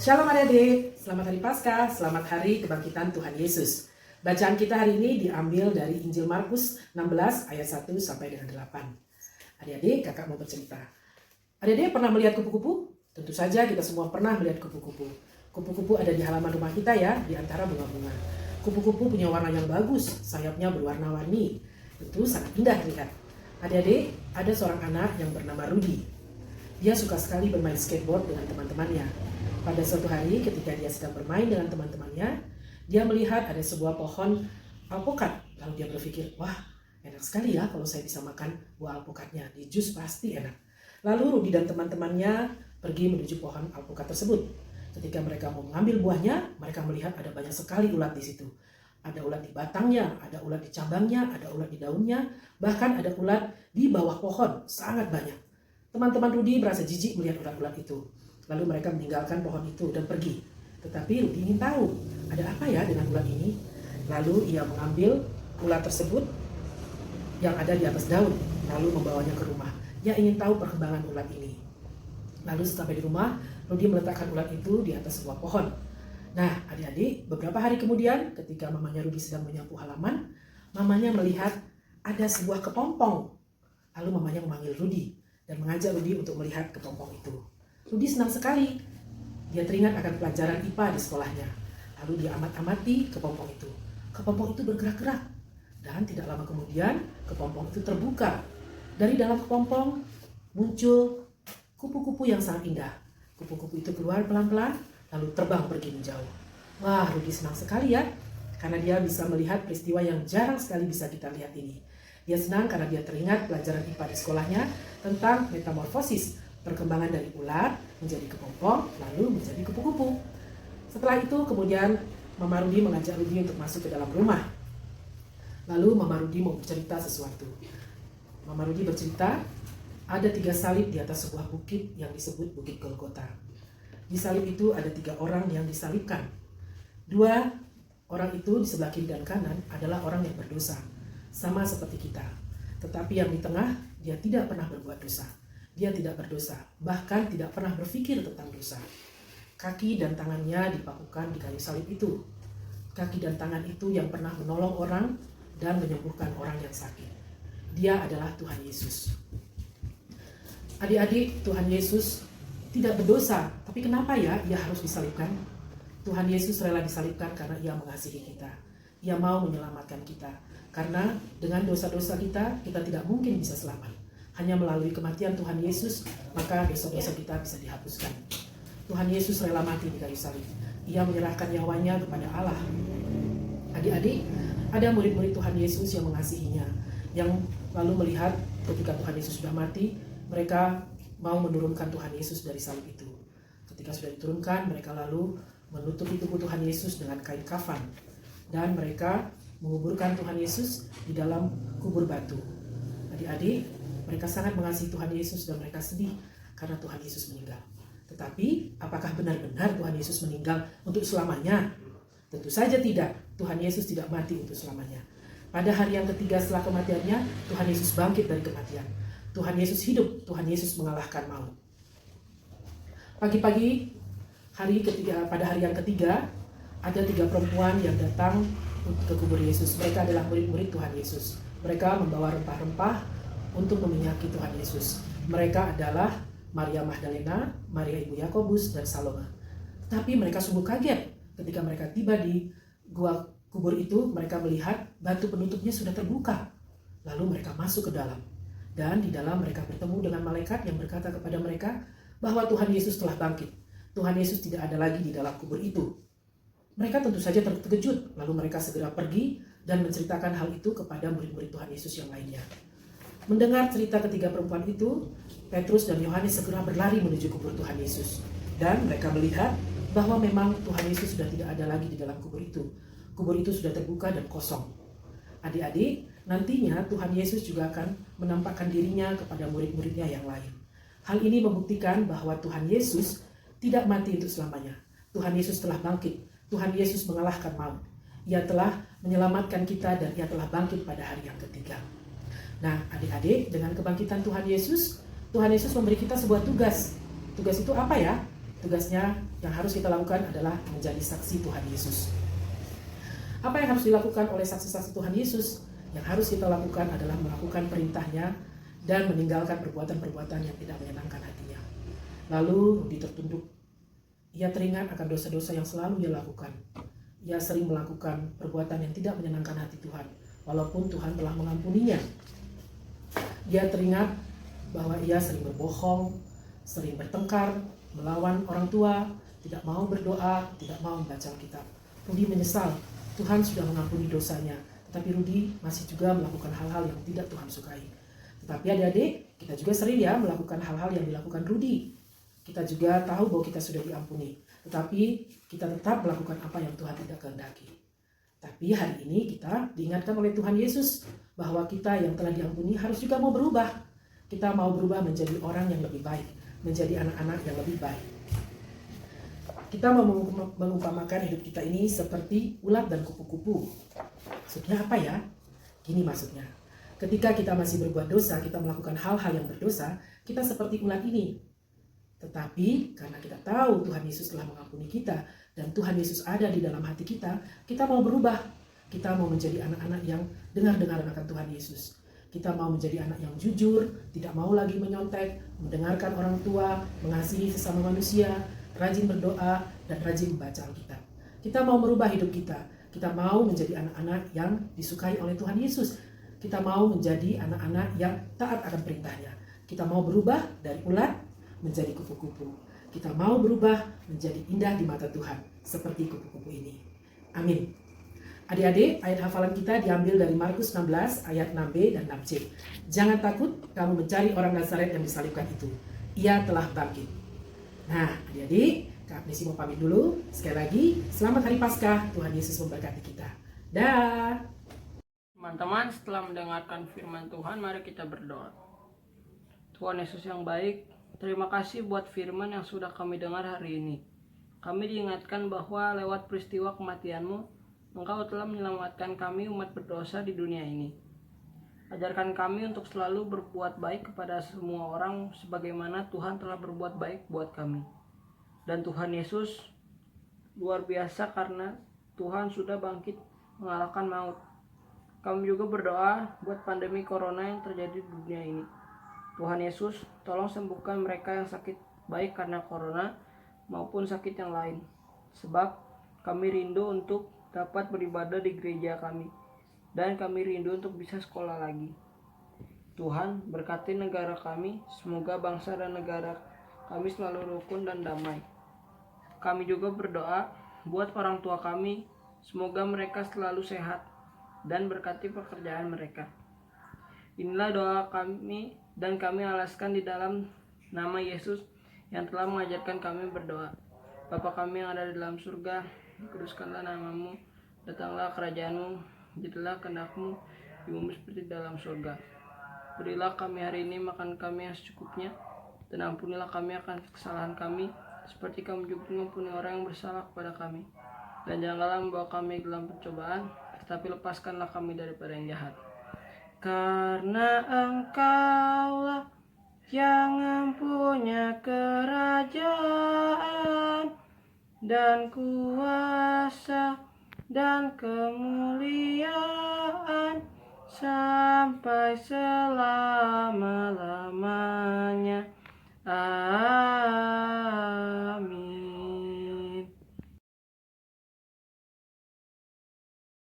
Shalom adik-adik, selamat hari Paskah, selamat hari kebangkitan Tuhan Yesus. Bacaan kita hari ini diambil dari Injil Markus 16 ayat 1 sampai dengan 8. Adik-adik, kakak mau bercerita. Adik-adik pernah melihat kupu-kupu? Tentu saja kita semua pernah melihat kupu-kupu. Kupu-kupu ada di halaman rumah kita ya, di antara bunga-bunga. Kupu-kupu punya warna yang bagus, sayapnya berwarna-warni. Itu sangat indah terlihat. Adik-adik, ada seorang anak yang bernama Rudy. Dia suka sekali bermain skateboard dengan teman-temannya. Pada suatu hari ketika dia sedang bermain dengan teman-temannya, dia melihat ada sebuah pohon alpukat. Lalu dia berpikir, wah enak sekali ya kalau saya bisa makan buah alpukatnya. Di jus pasti enak. Lalu Rudy dan teman-temannya pergi menuju pohon alpukat tersebut. Ketika mereka mau mengambil buahnya, mereka melihat ada banyak sekali ulat di situ. Ada ulat di batangnya, ada ulat di cabangnya, ada ulat di daunnya, bahkan ada ulat di bawah pohon, sangat banyak. Teman-teman Rudy merasa jijik melihat ulat-ulat itu. Lalu mereka meninggalkan pohon itu dan pergi. Tetapi Rudy ingin tahu, ada apa ya dengan ulat ini? Lalu ia mengambil ulat tersebut yang ada di atas daun, lalu membawanya ke rumah. Ia ingin tahu perkembangan ulat ini. Lalu sampai di rumah, Rudy meletakkan ulat itu di atas sebuah pohon. Nah, adik-adik, beberapa hari kemudian ketika mamanya Rudy sedang menyapu halaman, mamanya melihat ada sebuah kepompong. Lalu mamanya memanggil Rudy dan mengajak Rudy untuk melihat kepompong itu. Rudy senang sekali. Dia teringat akan pelajaran IPA di sekolahnya. Lalu dia amat-amati kepompong itu. Kepompong itu bergerak-gerak. Dan tidak lama kemudian kepompong itu terbuka. Dari dalam kepompong muncul kupu-kupu yang sangat indah. Kupu-kupu itu keluar pelan-pelan lalu terbang pergi menjauh. Wah, Rudy senang sekali ya. Karena dia bisa melihat peristiwa yang jarang sekali bisa kita lihat ini. Dia senang karena dia teringat pelajaran IPA di sekolahnya tentang metamorfosis. Perkembangan dari ulat menjadi kepompong, lalu menjadi kupu-kupu. Setelah itu kemudian Mama Rudy mengajak Rudy untuk masuk ke dalam rumah. Lalu Mama Rudy mau bercerita sesuatu. Mama Rudy bercerita, ada 3 salib di atas sebuah bukit yang disebut Bukit Golgota. Di salib itu ada 3 orang yang disalibkan. 2 orang itu di sebelah kiri dan kanan adalah orang yang berdosa, sama seperti kita. Tetapi yang di tengah, dia tidak pernah berbuat dosa. Dia tidak berdosa, bahkan tidak pernah berpikir tentang dosa. Kaki dan tangannya dipakukan di kayu salib itu. Kaki dan tangan itu yang pernah menolong orang dan menyembuhkan orang yang sakit. Dia adalah Tuhan Yesus. Adik-adik, Tuhan Yesus tidak berdosa, tapi kenapa ya ia harus disalibkan? Tuhan Yesus rela disalibkan karena ia mengasihi kita. Ia mau menyelamatkan kita. Karena dengan dosa-dosa kita tidak mungkin bisa selamat. Hanya melalui kematian Tuhan Yesus, maka dosa-dosa kita bisa dihapuskan. Tuhan Yesus rela mati di kayu salib. Ia menyerahkan nyawanya kepada Allah. Adik-adik, ada murid-murid Tuhan Yesus yang mengasihinya, yang lalu melihat ketika Tuhan Yesus sudah mati, mereka mau menurunkan Tuhan Yesus dari salib itu. Ketika sudah diturunkan, mereka lalu menutupi tubuh Tuhan Yesus dengan kain kafan. Dan mereka menguburkan Tuhan Yesus di dalam kubur batu. Adik-adik, mereka sangat mengasihi Tuhan Yesus dan mereka sedih karena Tuhan Yesus meninggal. Tetapi apakah benar-benar Tuhan Yesus meninggal untuk selamanya? Tentu saja tidak. Tuhan Yesus tidak mati untuk selamanya. Pada hari yang ketiga setelah kematiannya, Tuhan Yesus bangkit dari kematian. Tuhan Yesus hidup. Tuhan Yesus mengalahkan maut. Pagi-pagi pada hari yang ketiga, ada 3 perempuan yang datang ke kubur Yesus. Mereka adalah murid-murid Tuhan Yesus. Mereka membawa rempah-rempah untuk meminyaki Tuhan Yesus. Mereka adalah Maria Magdalena, Maria Ibu Yakobus, dan Salome. Tetapi mereka sungguh kaget ketika mereka tiba di gua kubur itu. Mereka melihat batu penutupnya sudah terbuka. Lalu mereka masuk ke dalam. Dan di dalam mereka bertemu dengan malaikat yang berkata kepada mereka bahwa Tuhan Yesus telah bangkit. Tuhan Yesus tidak ada lagi di dalam kubur itu. Mereka tentu saja terkejut. Lalu mereka segera pergi dan menceritakan hal itu kepada murid-murid Tuhan Yesus yang lainnya. Mendengar cerita ketiga perempuan itu, Petrus dan Yohanes segera berlari menuju kubur Tuhan Yesus. Dan mereka melihat bahwa memang Tuhan Yesus sudah tidak ada lagi di dalam kubur itu. Kubur itu sudah terbuka dan kosong. Adik-adik, nantinya Tuhan Yesus juga akan menampakkan dirinya kepada murid-muridnya yang lain. Hal ini membuktikan bahwa Tuhan Yesus tidak mati untuk selamanya. Tuhan Yesus telah bangkit. Tuhan Yesus mengalahkan maut. Ia telah menyelamatkan kita dan ia telah bangkit pada hari yang ketiga. Nah, adik-adik, dengan kebangkitan Tuhan Yesus memberi kita sebuah tugas. Tugas itu apa ya? Tugasnya yang harus kita lakukan adalah menjadi saksi Tuhan Yesus. Apa yang harus dilakukan oleh saksi-saksi Tuhan Yesus? Yang harus kita lakukan adalah melakukan perintahnya dan meninggalkan perbuatan-perbuatan yang tidak menyenangkan hatinya. Lalu Rudi tertunduk. Ia teringat akan dosa-dosa yang selalu ia lakukan. Ia sering melakukan perbuatan yang tidak menyenangkan hati Tuhan, walaupun Tuhan telah mengampuninya. Ia teringat bahwa ia sering berbohong, sering bertengkar, melawan orang tua, tidak mau berdoa, tidak mau membaca Alkitab. Rudi menyesal. Tuhan sudah mengampuni dosanya, tetapi Rudi masih juga melakukan hal-hal yang tidak Tuhan sukai. Tetapi adik-adik, kita juga sering ya melakukan hal-hal yang dilakukan Rudi. Kita juga tahu bahwa kita sudah diampuni, tetapi kita tetap melakukan apa yang Tuhan tidak kehendaki. Tapi hari ini kita diingatkan oleh Tuhan Yesus bahwa kita yang telah diampuni harus juga mau berubah. Kita mau berubah menjadi orang yang lebih baik, menjadi anak-anak yang lebih baik. Kita mau mengumpamakan hidup kita ini seperti ulat dan kupu-kupu. Maksudnya apa ya? Gini maksudnya. Ketika kita masih berbuat dosa, kita melakukan hal-hal yang berdosa, kita seperti ulat ini. Tetapi karena kita tahu Tuhan Yesus telah mengampuni kita dan Tuhan Yesus ada di dalam hati kita, kita mau berubah. Kita mau menjadi anak-anak yang dengar-dengar akan Tuhan Yesus. Kita mau menjadi anak yang jujur, tidak mau lagi menyontek, mendengarkan orang tua, mengasihi sesama manusia, rajin berdoa, dan rajin membaca Alkitab. Kita mau merubah hidup kita. Kita mau menjadi anak-anak yang disukai oleh Tuhan Yesus. Kita mau menjadi anak-anak yang taat akan perintahnya. Kita mau berubah dari ulat menjadi kupu-kupu. Kita mau berubah menjadi indah di mata Tuhan, seperti kupu-kupu ini. Amin. Adik-adik, ayat hafalan kita diambil dari Markus 16 ayat 6b dan 6c. Jangan takut, kamu mencari orang Nazaret yang disalibkan itu. Ia telah bangkit. Nah, adik-adik, Kak Agnesi mau pamit dulu. Sekali lagi, selamat Hari Paskah. Tuhan Yesus memberkati kita. Dah. Teman-teman, setelah mendengarkan firman Tuhan, mari kita berdoa. Tuhan Yesus yang baik, terima kasih buat firman yang sudah kami dengar hari ini. Kami diingatkan bahwa lewat peristiwa kematian-Mu, Engkau telah menyelamatkan kami umat berdosa di dunia ini. Ajarkan kami untuk selalu berbuat baik kepada semua orang sebagaimana Tuhan telah berbuat baik buat kami. Dan Tuhan Yesus luar biasa karena Tuhan sudah bangkit mengalahkan maut. Kami juga berdoa buat pandemi corona yang terjadi di dunia ini. Tuhan Yesus, tolong sembuhkan mereka yang sakit baik karena corona maupun sakit yang lain. Sebab kami rindu untuk dapat beribadah di gereja kami. Dan kami rindu untuk bisa sekolah lagi. Tuhan, berkati negara kami, semoga bangsa dan negara kami selalu rukun dan damai. Kami juga berdoa buat orang tua kami, semoga mereka selalu sehat dan berkati pekerjaan mereka. Inilah doa kami dan kami alaskan di dalam nama Yesus yang telah mengajarkan kami berdoa. Bapa kami yang ada di dalam surga, dikuduskanlah nama-Mu, datanglah kerajaan-Mu, jadilah kehendak-Mu di bumi seperti dalam surga. Berilah kami hari ini makan kami yang secukupnya, dan ampunilah kami akan kesalahan kami, seperti kami juga mengampuni orang yang bersalah kepada kami. Dan janganlah membawa kami dalam pencobaan, tetapi lepaskanlah kami daripada yang jahat. Karena Engkaulah yang mempunyai kerajaan dan kuasa dan kemuliaan sampai selamanya.